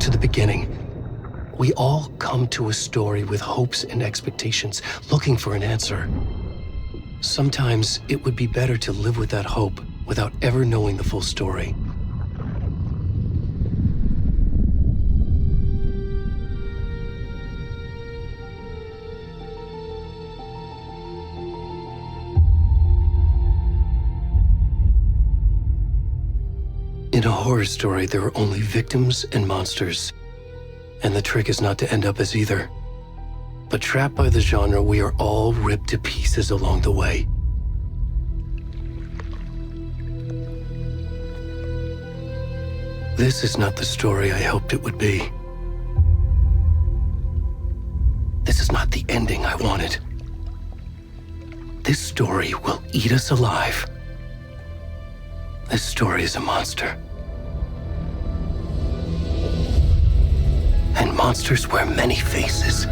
to the beginning. We all come to a story with hopes and expectations, looking for an answer. Sometimes it would be better to live with that hope without ever knowing the full story. In a horror story, there are only victims and monsters. And the trick is not to end up as either. But trapped by the genre, we are all ripped to pieces along the way. This is not the story I hoped it would be. This is not the ending I wanted. This story will eat us alive. This story is a monster. And monsters wear many faces.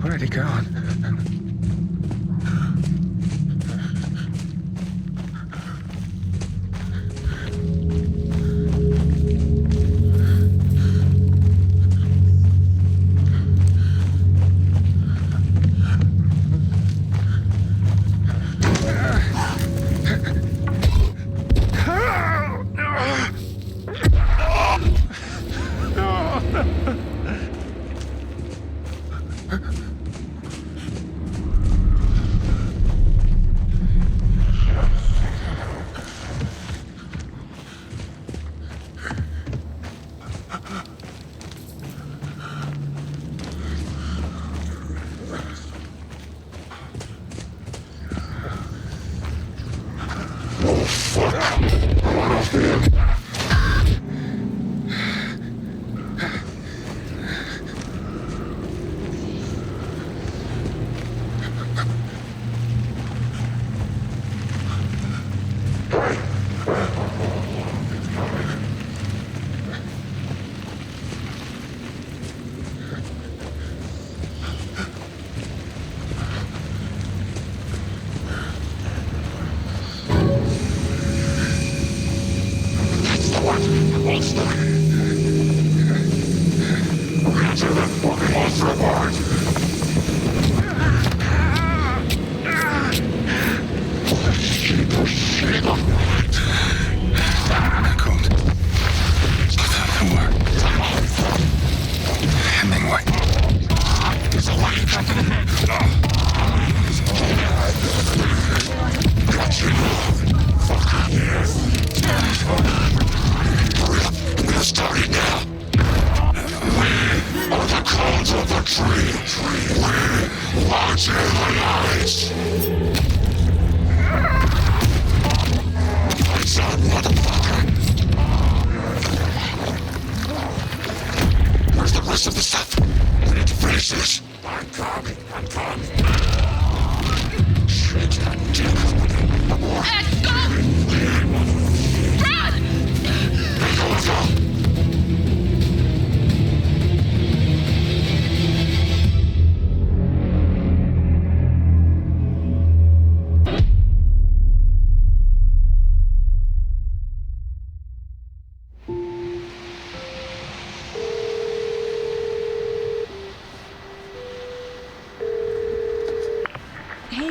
Already gone.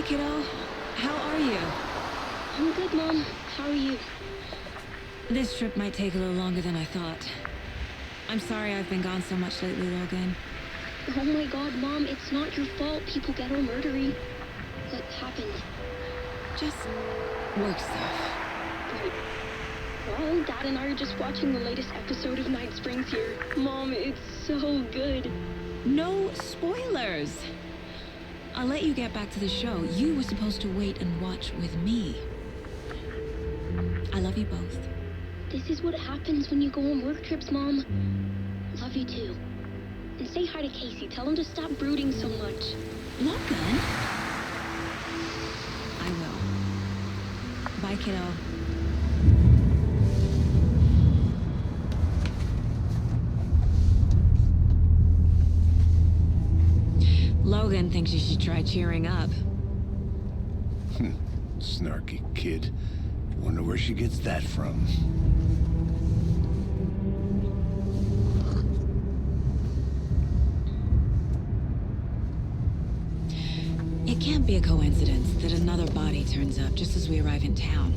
kiddo. How are you? I'm good, Mom. How are you? This trip might take a little longer than I thought. I'm sorry I've been gone so much lately, Logan. Oh my god, Mom, it's not your fault people get all murdery. What happened? Just work stuff. Right. Well, Dad and I are just watching the latest episode of Night Springs here. Mom, it's so good. No spoilers! I'll let you get back to the show. You were supposed to wait and watch with me. I love you both. This is what happens when you go on work trips, Mom. Love you too. And say hi to Casey. Tell him to stop brooding so much. Logan? I will. Bye, kiddo. Logan thinks you should try cheering up. Snarky kid. Wonder where she gets that from. It can't be a coincidence that another body turns up just as we arrive in town.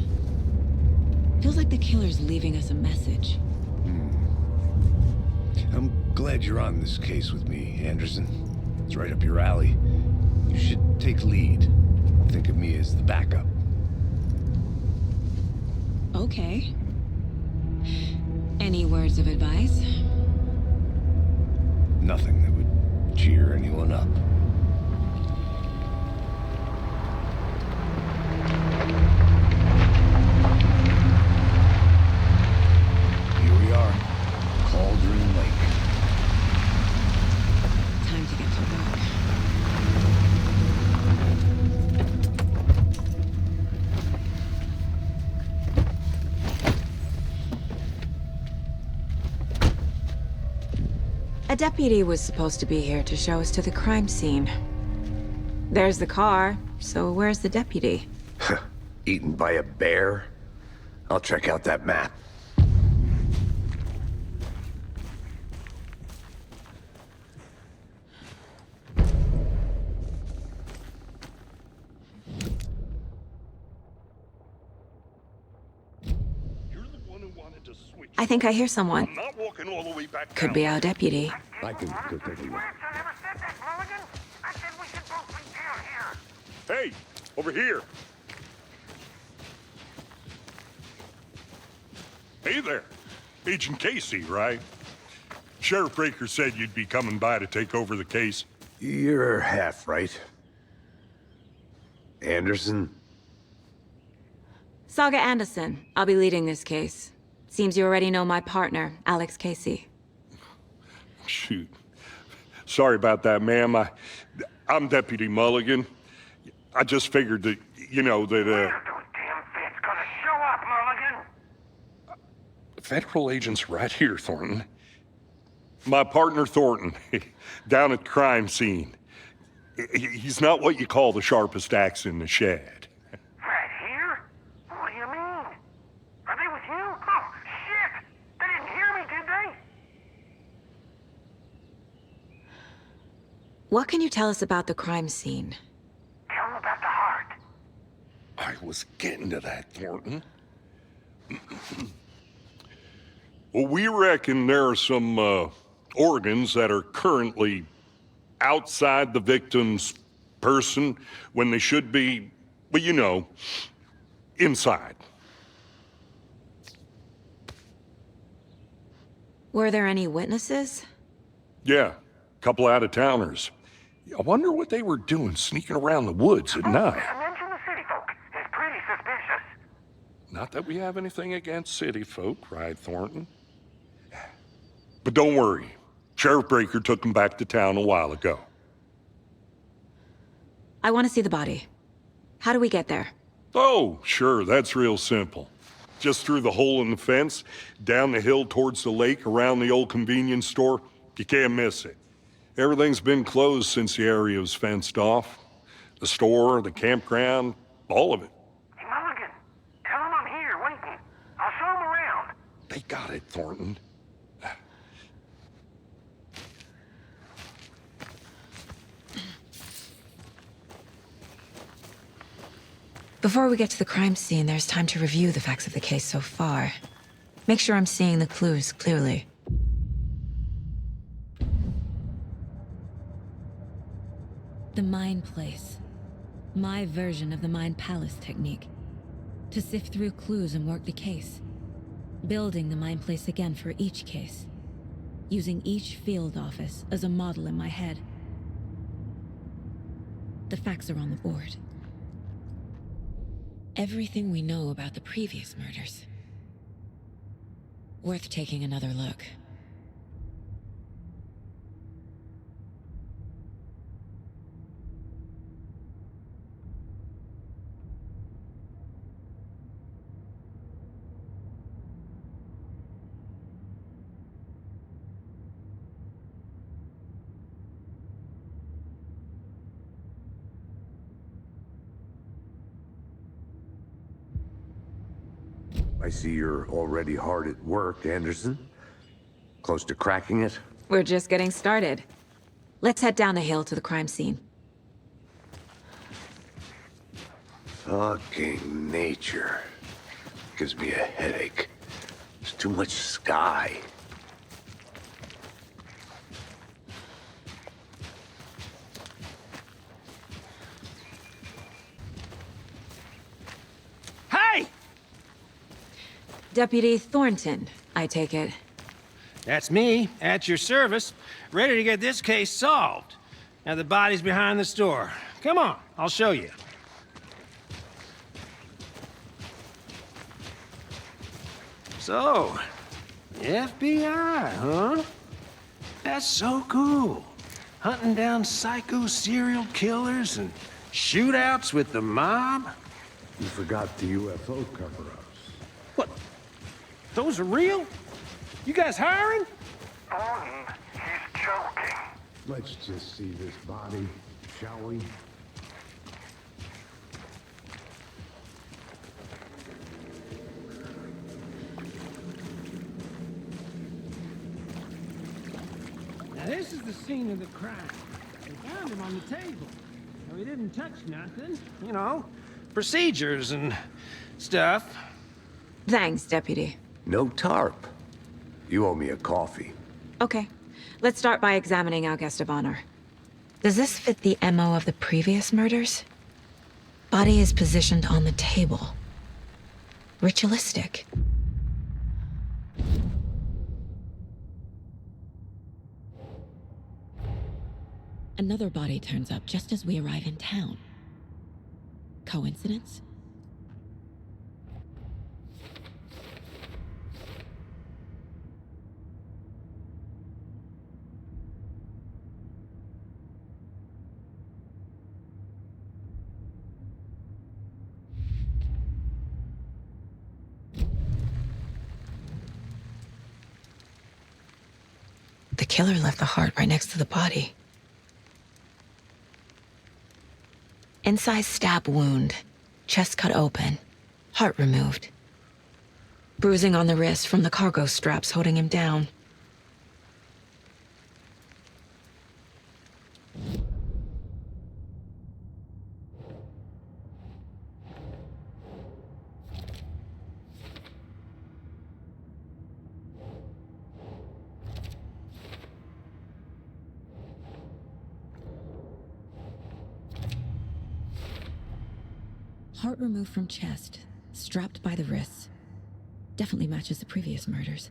Feels like the killer's leaving us a message. I'm glad you're on this case with me, Anderson. It's right up your alley. You should take lead. Think of me as the backup. Okay. Any words of advice? Nothing that would cheer anyone up. Here we are. Cauldron Lake. Time to get to work. A deputy was supposed to be here to show us to the crime scene. There's the car, so where's the deputy? Eaten by a bear? I'll check out that map. I think I hear someone. I'm not walking all the way back Could down. be our deputy. I can go take a look. Hey, over here. Hey there. Agent Casey, right? Sheriff Breaker said you'd be coming by to take over the case. You're half right. Anderson? Saga Anderson. I'll be leading this case. Seems you already know my partner, Alex Casey. Shoot. Sorry about that, ma'am. I'm Deputy Mulligan. I just figured that, you know, that, Those damn feds gonna show up, Mulligan! federal agent's right here, Thornton. My partner, Thornton, down at the crime scene. He's not what you call the sharpest axe in the shed. Right here? What do you mean? Are they with you? Oh, shit! They didn't hear me, did they? What can you tell us about the crime scene? Tell them about the heart. I was getting to that, Thornton. Well, we reckon there are some organs that are currently outside the victim's person when they should be, well, you know, inside. Were there any witnesses? Yeah, a couple out-of-towners. I wonder what they were doing sneaking around the woods at night. Mention the city folk. It's pretty suspicious. Not that we have anything against city folk, right, Thornton? But don't worry. Sheriff Breaker took him back to town a while ago. I want to see the body. How do we get there? Oh, sure, that's real simple. Just through the hole in the fence, down the hill towards the lake, around the old convenience store. You can't miss it. Everything's been closed since the area was fenced off. The store, the campground, all of it. Hey, Mulligan, tell them I'm here waiting. I'll show them around. They got it, Thornton. Before we get to the crime scene, there's time to review the facts of the case so far. Make sure I'm seeing the clues clearly. The Mind Place. My version of the Mind Palace technique. To sift through clues and work the case. Building the Mind Place again for each case. Using each field office as a model in my head. The facts are on the board. Everything we know about the previous murders. Worth taking another look. I see you're already hard at work, Anderson. Close to cracking it? We're just getting started. Let's head down the hill to the crime scene. Fucking nature. Gives me a headache. There's too much sky. Hey! Deputy Thornton, I take it. That's me, at your service, ready to get this case solved. Now the body's behind the store. Come on, I'll show you. So, the FBI, huh? That's so cool. Hunting down psycho serial killers and shootouts with the mob. You forgot the UFO cover-ups. What? Those are real? You guys hiring? Thornton, he's joking. Let's just see this body, shall we? Now this is the scene of the crime. They found him on the table. Now he didn't touch nothing. You know, procedures and stuff. Thanks, Deputy. No tarp. You owe me a coffee. Okay. Let's start by examining our guest of honor. Does this fit the MO of the previous murders? Body is positioned on the table. Ritualistic. Another body turns up just as we arrive in town. Coincidence? The killer left the heart right next to the body. Incised stab wound, chest cut open, heart removed. Bruising on the wrist from the cargo straps holding him down. Heart removed from chest, strapped by the wrists. Definitely matches the previous murders.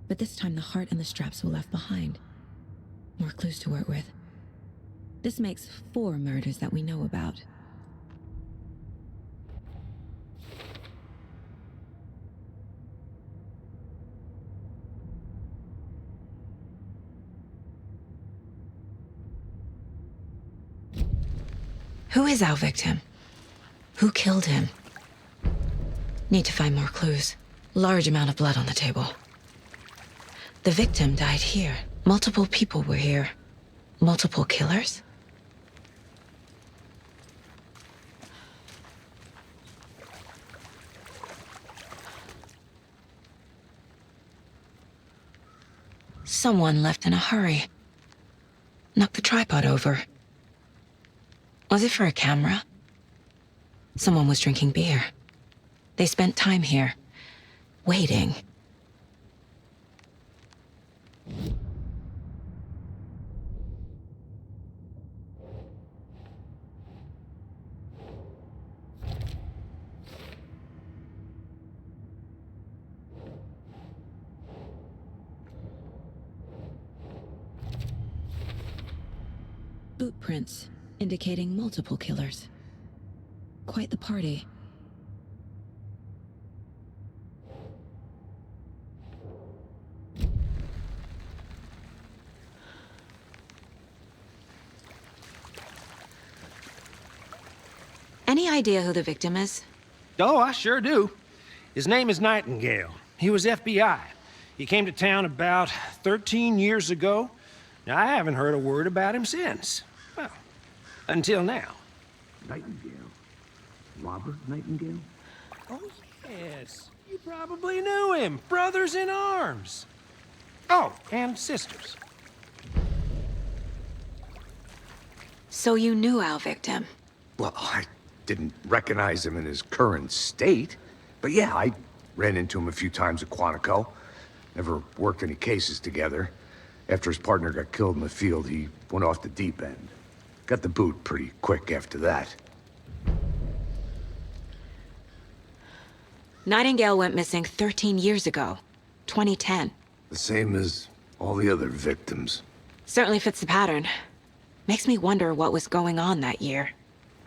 But this time the heart and the straps were left behind. More clues to work with. This makes 4 murders that we know about. Who is our victim? Who killed him? Need to find more clues. Large amount of blood on the table. The victim died here. Multiple people were here. Multiple killers? Someone left in a hurry. Knocked the tripod over. Was it for a camera? Someone was drinking beer. They spent time here, waiting. Boot prints indicating multiple killers. Quite the party. Any idea who the victim is? Oh, I sure do. His name is Nightingale. He was FBI. He came to town about 13 years ago. Now, I haven't heard a word about him since. Well, until now. Nightingale? Robert Nightingale? Oh, yes. You probably knew him. Brothers in arms. Oh, and sisters. So you knew our victim? Well, I didn't recognize him in his current state. But yeah, I ran into him a few times at Quantico. Never worked any cases together. After his partner got killed in the field, he went off the deep end. Got the boot pretty quick after that. Nightingale went missing 13 years ago, 2010. The same as all the other victims. Certainly fits the pattern. Makes me wonder what was going on that year.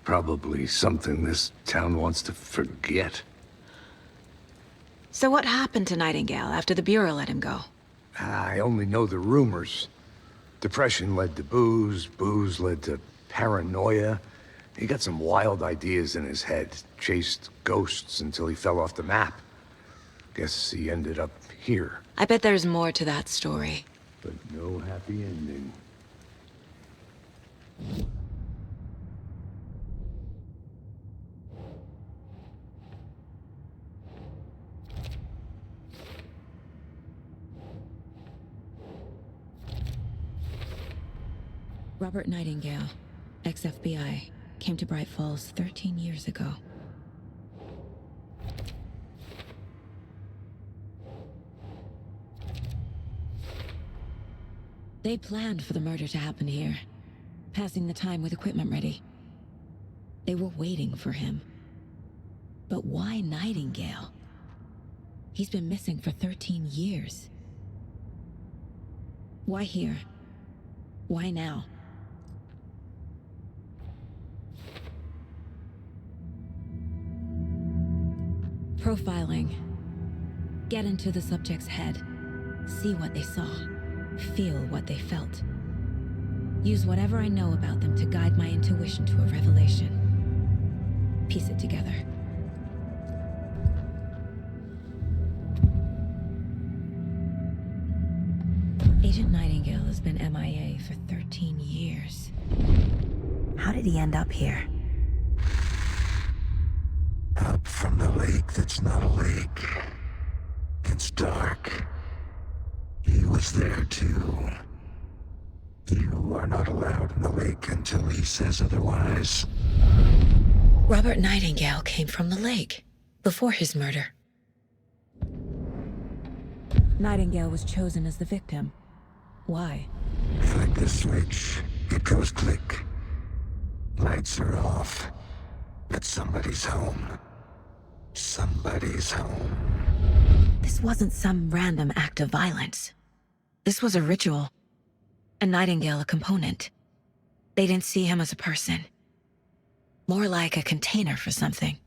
Probably something this town wants to forget. So what happened to Nightingale after the Bureau let him go? I only know the rumors. Depression led to booze, booze led to paranoia. He got some wild ideas in his head, chased ghosts until he fell off the map. Guess he ended up here. I bet there's more to that story. But no happy ending. Robert Nightingale, ex-FBI, came to Bright Falls 13 years ago. They planned for the murder to happen here, passing the time with equipment ready. They were waiting for him. But why Nightingale? He's been missing for 13 years. Why here? Why now? Profiling. Get into the subject's head. See what they saw. Feel what they felt. Use whatever I know about them to guide my intuition to a revelation. Piece it together. Agent Nightingale has been MIA for 13 years. How did he end up here? Up from the lake that's not a lake. It's dark. He was there too. You are not allowed in the lake until he says otherwise. Robert Nightingale came from the lake, before his murder. Nightingale was chosen as the victim. Why? Flick the switch, it goes click. Lights are off, but somebody's home. Somebody's home. This wasn't some random act of violence. This was a ritual. And Nightingale a component. They didn't see him as a person. More like a container for something.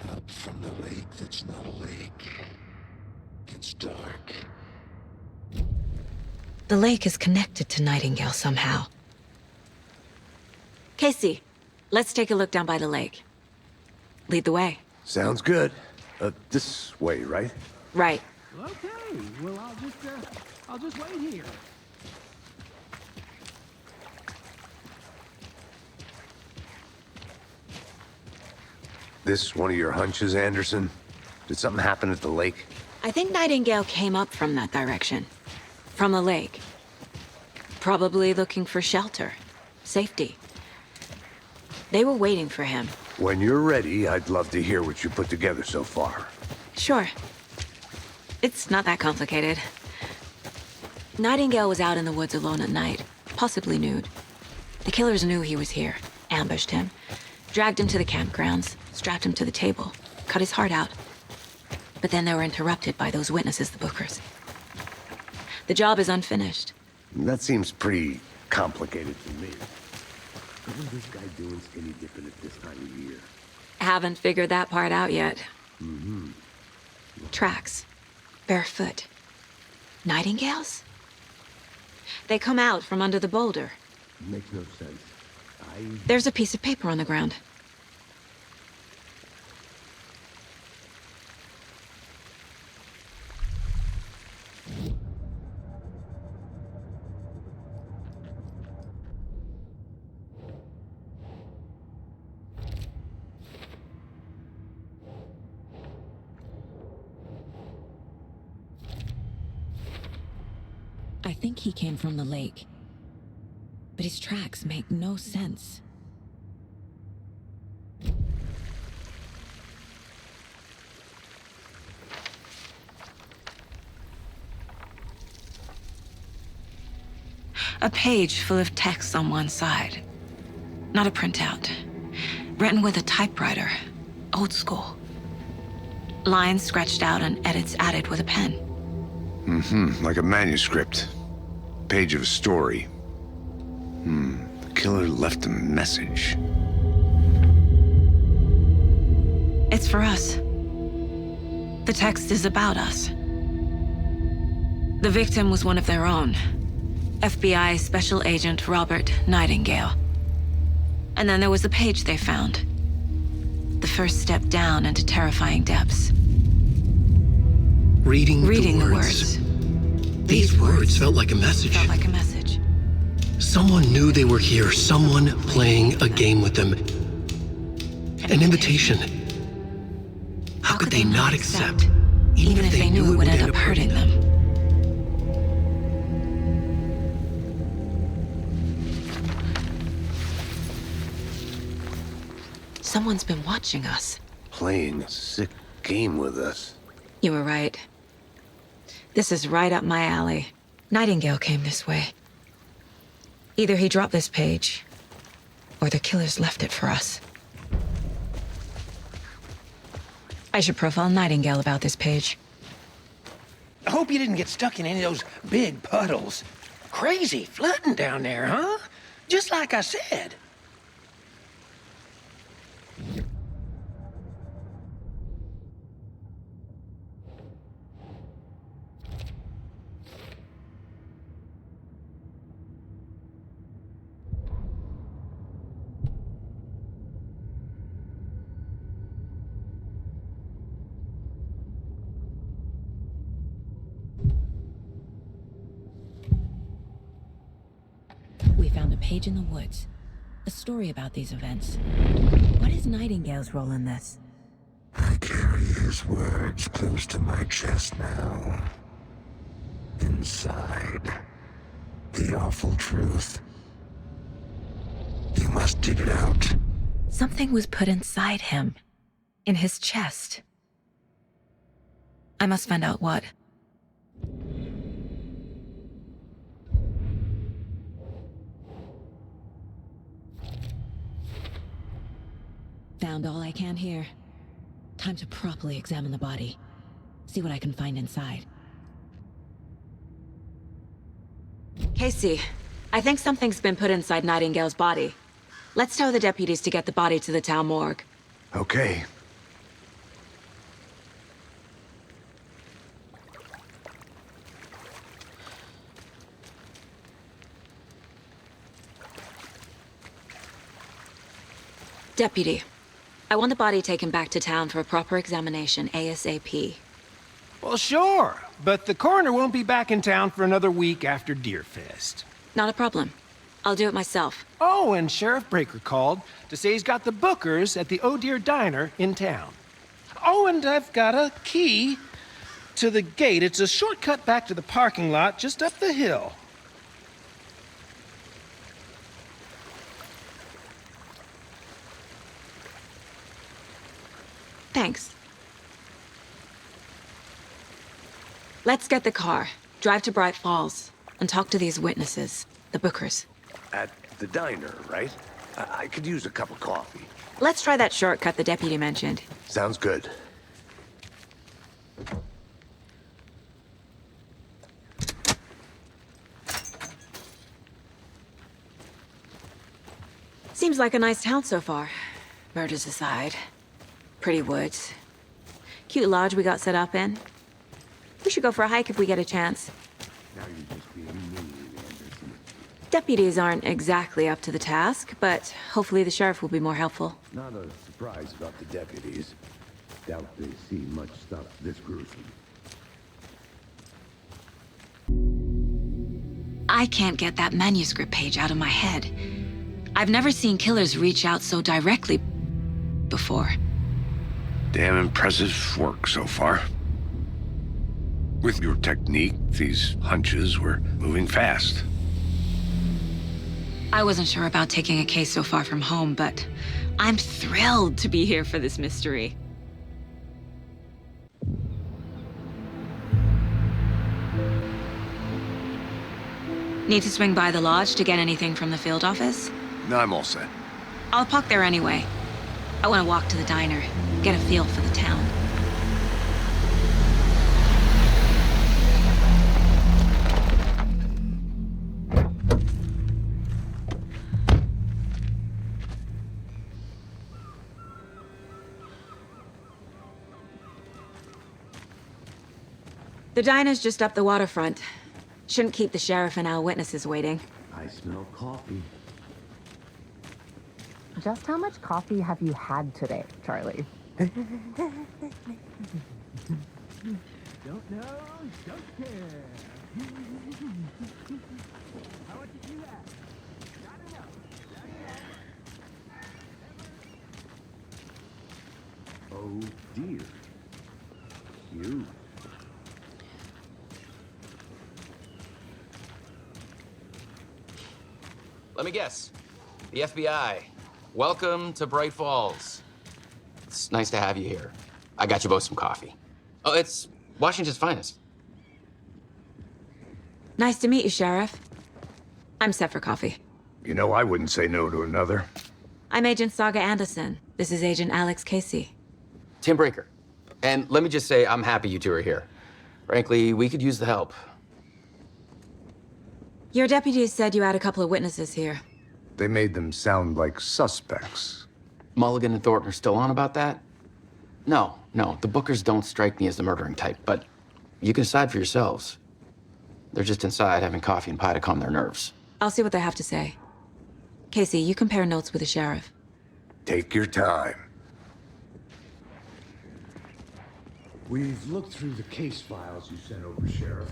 Up from the lake that's not a lake. It's dark. The lake is connected to Nightingale somehow. Casey, let's take a look down by the lake. Lead the way. Sounds good. This way, right? Right. Okay, well, I'll just wait here. This one of your hunches, Anderson? Did something happen at the lake? I think Nightingale came up from that direction. From the lake. Probably looking for shelter. Safety. They were waiting for him. When you're ready, I'd love to hear what you put together so far. Sure. It's not that complicated. Nightingale was out in the woods alone at night, possibly nude. The killers knew he was here, ambushed him, dragged him to the campgrounds, strapped him to the table, cut his heart out. But then they were interrupted by those witnesses, the Bookers. The job is unfinished. That seems pretty complicated to me. Isn't this guy doing any different at this time of year? Haven't figured that part out yet. Tracks. Barefoot. Nightingales? They come out from under the boulder. Makes no sense. There's a piece of paper on the ground. I think he came from the lake. But his tracks make no sense. A page full of text on one side. Not a printout. Written with a typewriter. Old school. Lines scratched out and edits added with a pen. Like a manuscript. Page of a story. The killer left a message. It's for us. The text is about us. The victim was one of their own. FBI Special Agent Robert Nightingale. And then there was the page they found. The first step down into terrifying depths. Reading the words. These words felt like a message. Felt like a message. Someone knew they were here. Someone playing a game with them. An invitation. How could they not accept? Even if they knew it would end up hurting them. Someone's been watching us. Playing a sick game with us. You were right. This is right up my alley. Nightingale came this way. Either he dropped this page, or the killers left it for us. I should profile Nightingale about this page. I hope you didn't get stuck in any of those big puddles. Crazy flooding down there, huh? Just like I said. We found a page in the woods. A story about these events. What is Nightingale's role in this? I carry his words close to my chest now. Inside, the awful truth. You must dig it out. Something was put inside him. In his chest. I must find out what. Found all I can here. Time to properly examine the body. See what I can find inside. Casey, I think something's been put inside Nightingale's body. Let's tell the deputies to get the body to the town morgue. Okay. Deputy, I want the body taken back to town for a proper examination ASAP. Well, sure, but the coroner won't be back in town for another week after Deerfest. Not a problem. I'll do it myself. Oh, and Sheriff Breaker called to say he's got the Bookers at the Oh Dear Diner in town. Oh, and I've got a key to the gate. It's a shortcut back to the parking lot just up the hill. Thanks. Let's get the car, drive to Bright Falls, and talk to these witnesses, the Bookers. At the diner, right? I could use a cup of coffee. Let's try that shortcut the deputy mentioned. Sounds good. Seems like a nice town so far. Murders aside. Pretty woods. Cute lodge we got set up in. We should go for a hike if we get a chance. Now you're just being mean, Anderson. Deputies aren't exactly up to the task, but hopefully the sheriff will be more helpful. Not a surprise about the deputies. Doubt they see much stuff this gruesome. I can't get that manuscript page out of my head. I've never seen killers reach out so directly before. Damn impressive work so far. With your technique, these hunches were moving fast. I wasn't sure about taking a case so far from home, but I'm thrilled to be here for this mystery. Need to swing by the lodge to get anything from the field office? No, I'm all set. I'll park there anyway. I want to walk to the diner, get a feel for the town. The diner's just up the waterfront. Shouldn't keep the sheriff and our witnesses waiting. I smell coffee. Just how much coffee have you had today, Charlie? Don't know, don't care. How would you do that? Not enough. Oh dear. You. Let me guess. The FBI. Welcome to Bright Falls. It's nice to have you here. I got you both some coffee. Oh, it's Washington's finest. Nice to meet you, Sheriff. I'm set for coffee. You know, I wouldn't say no to another. I'm Agent Saga Anderson. This is Agent Alex Casey. Tim Breaker. And let me just say, I'm happy you two are here. Frankly, we could use the help. Your deputies said you had a couple of witnesses here. They made them sound like suspects. Mulligan and Thornton are still on about that? No, the Bookers don't strike me as the murdering type, but you can decide for yourselves. They're just inside having coffee and pie to calm their nerves. I'll see what they have to say. Casey, you compare notes with the sheriff. Take your time. We've looked through the case files you sent over, Sheriff.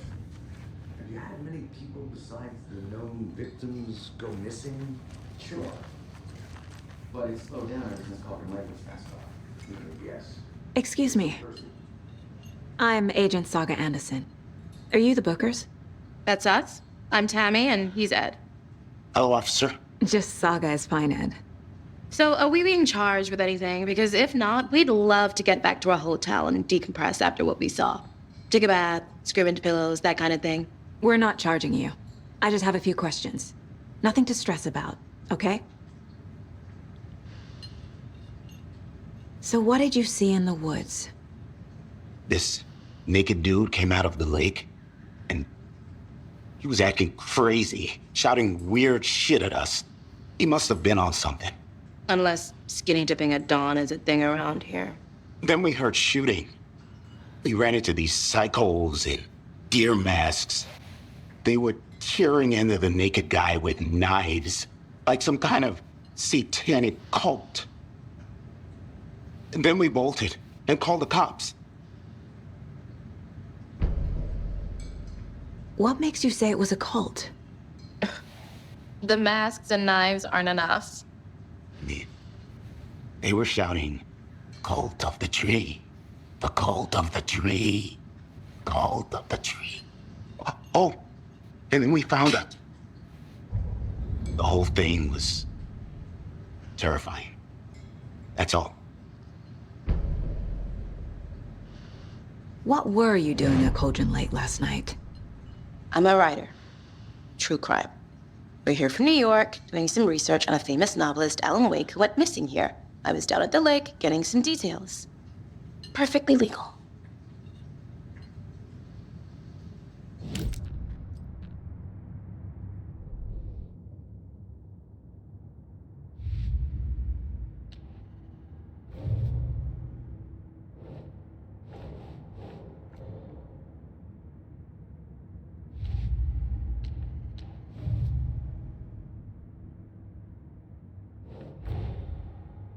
Have you had many people besides the known victims go missing? Sure. But it's slowed down ever since Calder Lake was passed off. Yes. Excuse me. I'm Agent Saga Anderson. Are you the Bookers? That's us. I'm Tammy, and he's Ed. Hello, officer. Just Saga is fine, Ed. So, are we being charged with anything? Because if not, we'd love to get back to our hotel and decompress after what we saw. Take a bath, scream into pillows, that kind of thing. We're not charging you. I just have a few questions. Nothing to stress about, okay? So what did you see in the woods? This naked dude came out of the lake, and he was acting crazy, shouting weird shit at us. He must have been on something. Unless skinny dipping at dawn is a thing around here. Then we heard shooting. We ran into these psychos in deer masks. They were tearing into the naked guy with knives, like some kind of satanic cult. And then we bolted and called the cops. What makes you say it was a cult? The masks and knives aren't enough. They were shouting, "Cult of the tree. The cult of the tree. Cult of the tree." Oh, and then we found out. The whole thing was terrifying. That's all. What were you doing at Cauldron Lake last night? I'm a writer. True crime. We're here from New York, doing some research on a famous novelist, Alan Wake, who went missing here. I was down at the lake, getting some details. Perfectly legal.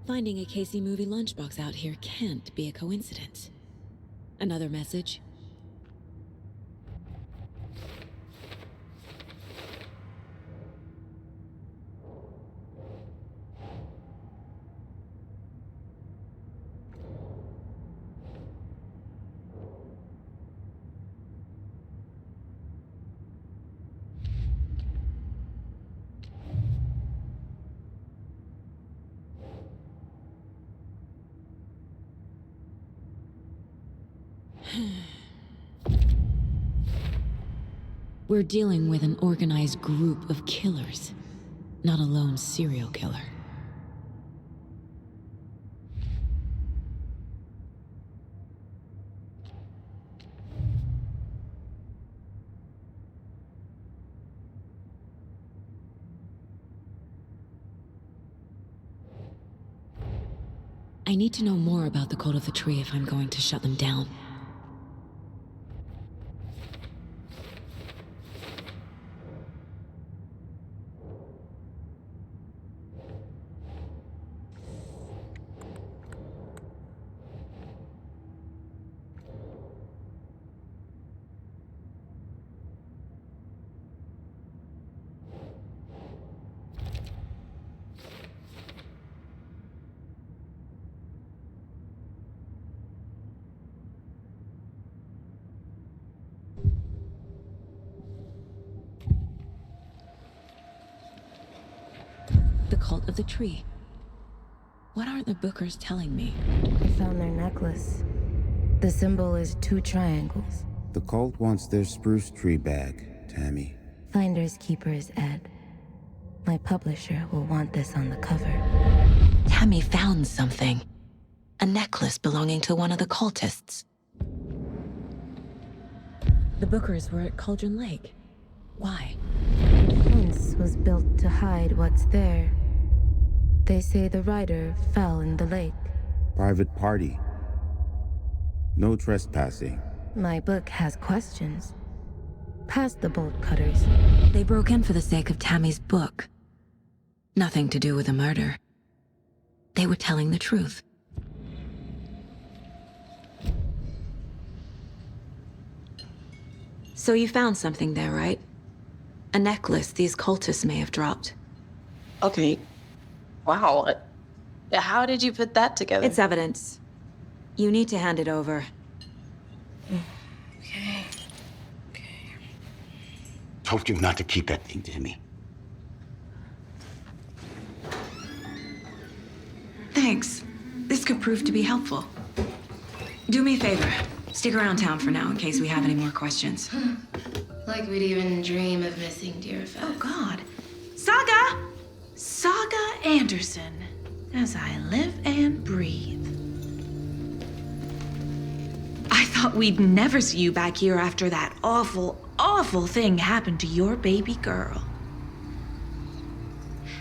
Finding a Casey movie lunchbox out here can't be a coincidence. Another message? We're dealing with an organized group of killers, not a lone serial killer. I need to know more about the Cult of the Tree if I'm going to shut them down. The Cult of the Tree. What aren't the Bookers telling me? I found their necklace. The symbol is 2 triangles. The cult wants their spruce tree back, Tammy. Finders keepers, Ed. My publisher will want this on the cover. Tammy found something. A necklace belonging to one of the cultists. The Bookers were at Cauldron Lake. Why? The fence was built to hide what's there. They say the rider fell in the lake. Private party. No trespassing. My book has questions. Past the bolt cutters. They broke in for the sake of Tammy's book. Nothing to do with a murder. They were telling the truth. So you found something there, right? A necklace these cultists may have dropped. Okay. Wow. How did you put that together? It's evidence. You need to hand it over. Okay. Told you not to keep that thing, Tammy. Thanks. This could prove to be helpful. Do me a favor. Stick around town for now in case we have any more questions. Like we'd even dream of missing Deerfest. Oh, God. Saga Anderson. As I live and breathe. I thought we'd never see you back here after that awful thing happened to your baby girl.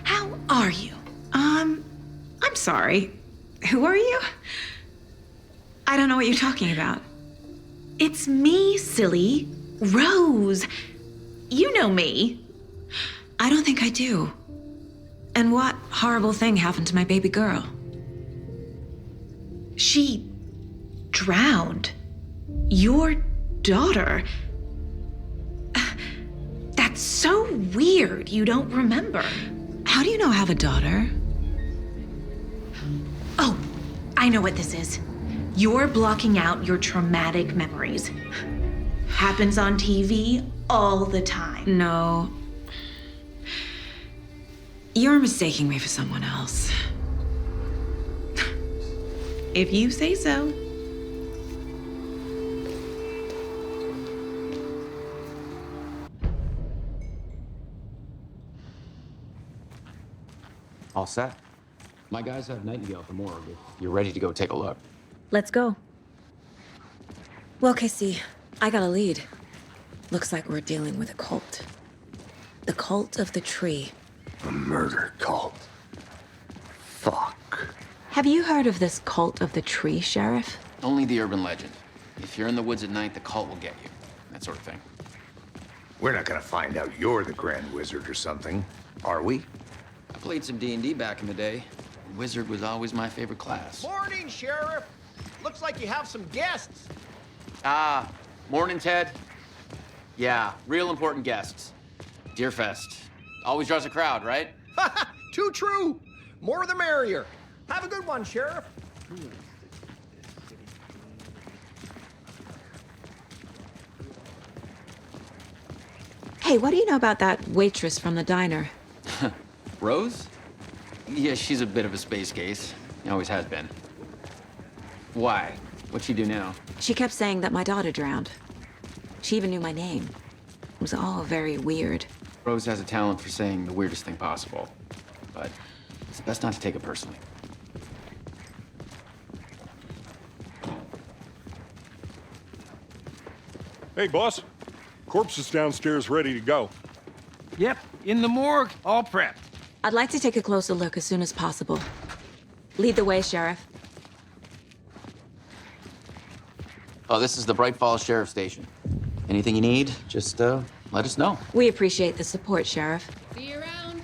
How are you? I'm sorry. Who are you? I don't know what you're talking about. It's me, silly. Rose. You know me. I don't think I do. And what horrible thing happened to my baby girl? She drowned. Your daughter. That's so weird you don't remember. How do you know I have a daughter? Oh, I know what this is. You're blocking out your traumatic memories. Happens on TV all the time. No. You're mistaking me for someone else. If you say so. All set. My guys have Nightingale at the morgue. If you're ready to go take a look. Let's go. Well, Casey, I got a lead. Looks like we're dealing with a cult. The cult of the tree. A murder cult. Fuck. Have you heard of this cult of the tree, Sheriff? Only the urban legend. If you're in the woods at night, the cult will get you. That sort of thing. We're not gonna find out you're the Grand Wizard or something, are we? I played some D&D back in the day. Wizard was always my favorite class. Morning, Sheriff. Looks like you have some guests. Ah, morning, Ted. Yeah, real important guests. Deerfest. Always draws a crowd, right? Too true. More the merrier. Have a good one, Sheriff. Hey, what do you know about that waitress from the diner? Rose? Yeah, she's a bit of a space case. Always has been. Why? What'd she do now? She kept saying that my daughter drowned. She even knew my name. It was all very weird. Rose has a talent for saying the weirdest thing possible. But it's best not to take it personally. Hey, boss. Corpse is downstairs ready to go. Yep, in the morgue, all prepped. I'd like to take a closer look as soon as possible. Lead the way, Sheriff. Oh, this is the Bright Falls Sheriff Station. Anything you need, just let us know. We appreciate the support, Sheriff. See you around.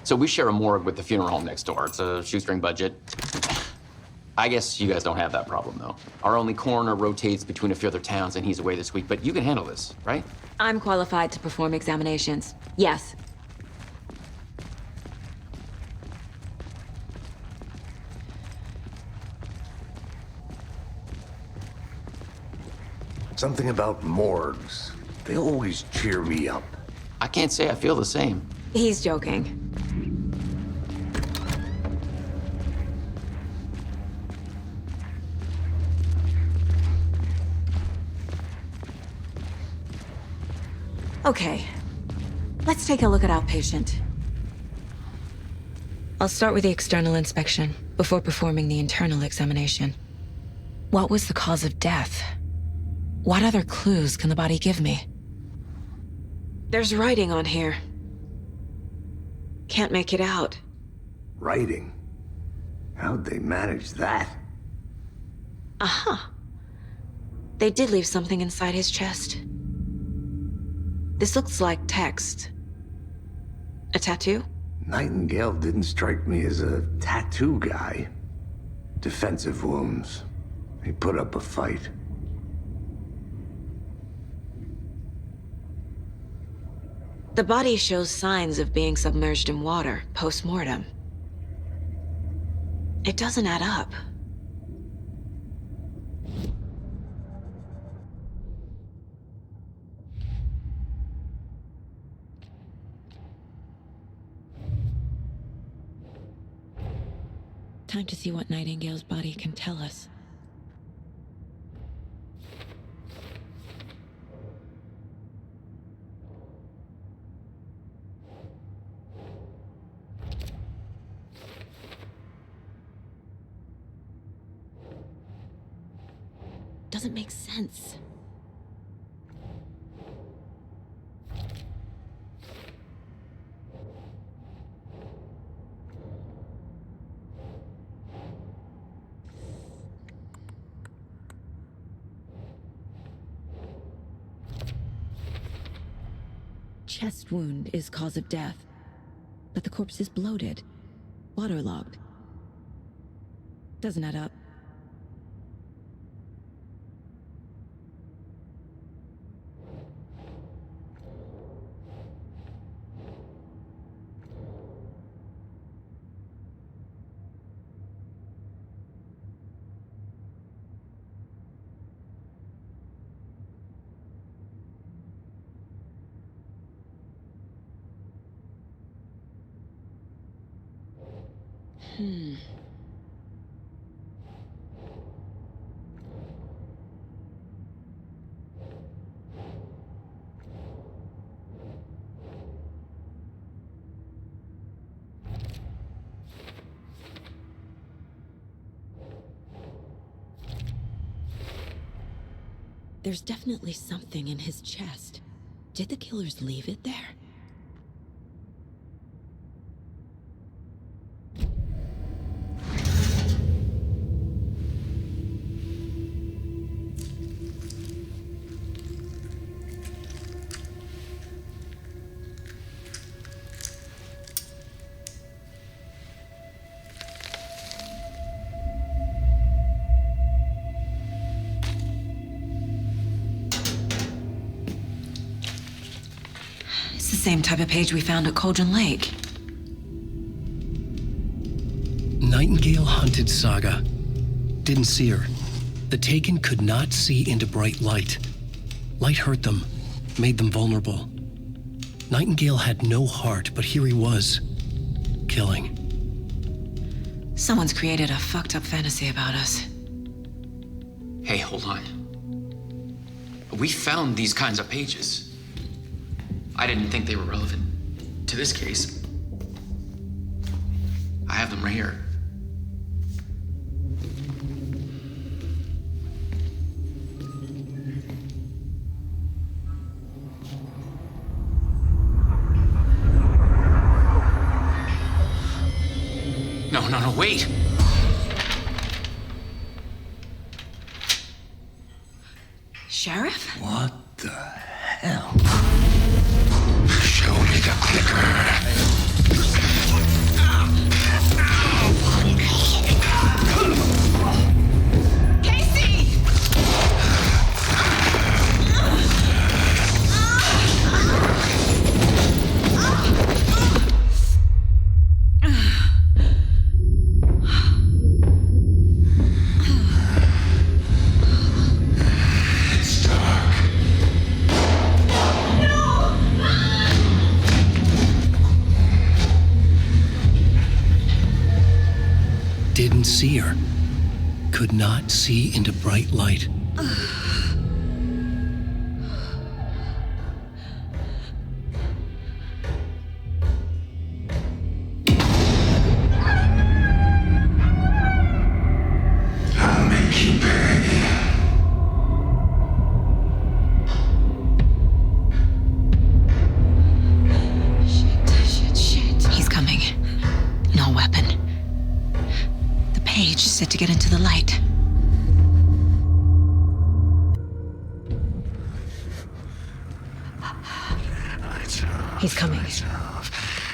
So we share a morgue with the funeral home next door. It's a shoestring budget. I guess you guys don't have that problem, though. Our only coroner rotates between a few other towns, and he's away this week, but you can handle this, right? I'm qualified to perform examinations. Yes. Something about morgues. They always cheer me up. I can't say I feel the same. He's joking. Okay, let's take a look at our patient. I'll start with the external inspection before performing the internal examination. What was the cause of death? What other clues can the body give me? There's writing on here. Can't make it out. Writing? How'd they manage that? Aha. They did leave something inside his chest. This looks like text. A tattoo? Nightingale didn't strike me as a tattoo guy. Defensive wounds. He put up a fight. The body shows signs of being submerged in water post-mortem. It doesn't add up. Time to see what Nightingale's body can tell us. Doesn't make sense. Chest wound is cause of death, but the corpse is bloated, waterlogged. Doesn't add up. There's definitely something in his chest. Did the killers leave it there? The same type of page we found at Cauldron Lake. Nightingale hunted Saga. Didn't see her. The Taken could not see into bright light. Light hurt them, made them vulnerable. Nightingale had no heart, but here he was, killing. Someone's created a fucked up fantasy about us. Hey, hold on. We found these kinds of pages. I didn't think they were relevant to this case. I have them right here. No, wait! Sheriff? What the hell? Show me the clicker. Didn't see her. Could not see into bright light. I'll make you pay. Shit. He's coming. No weapon. The page set to get into the light. He's coming.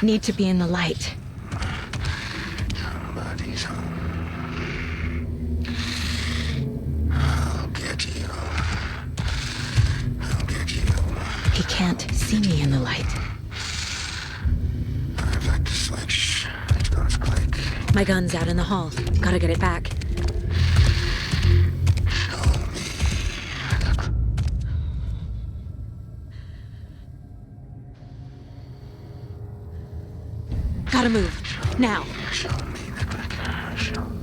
Need to be in the light. Somebody's home. I'll get you. I'll get you. He can't see me in the light. I'd like to switch. It goes quick. My gun's out in the hall. Gotta get it back. Gotta move. Now. Show me the clicker. Show me.